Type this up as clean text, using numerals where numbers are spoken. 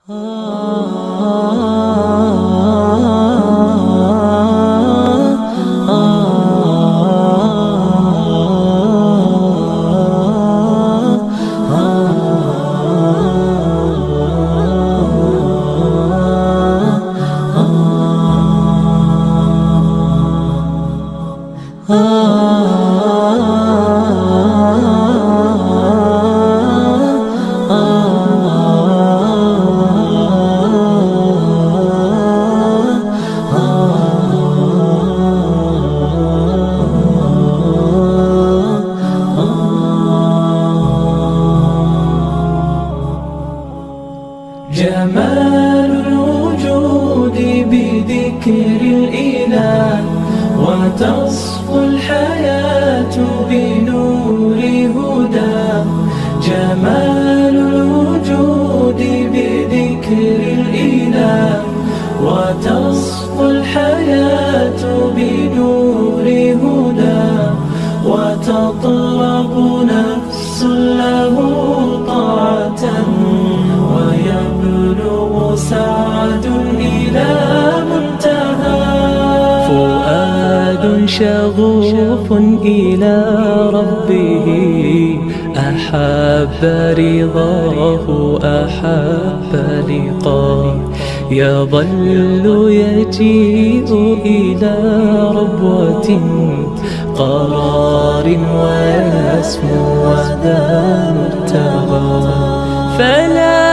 جمال الوجود بذكر الإله، وتصفو الحياة بنور هداه. جمال الوجود بذكر الإله، وتصفو الحياة بنور هداه. وتطلب نفس له طاعة، ويبلغ سعد إلى منتهى. فؤاد شغوف إلى ربه، أحب رضاه أحب لقاه. يظل يجيء إلى ربوة قرار، ويسمو وذا مرتضى. فلا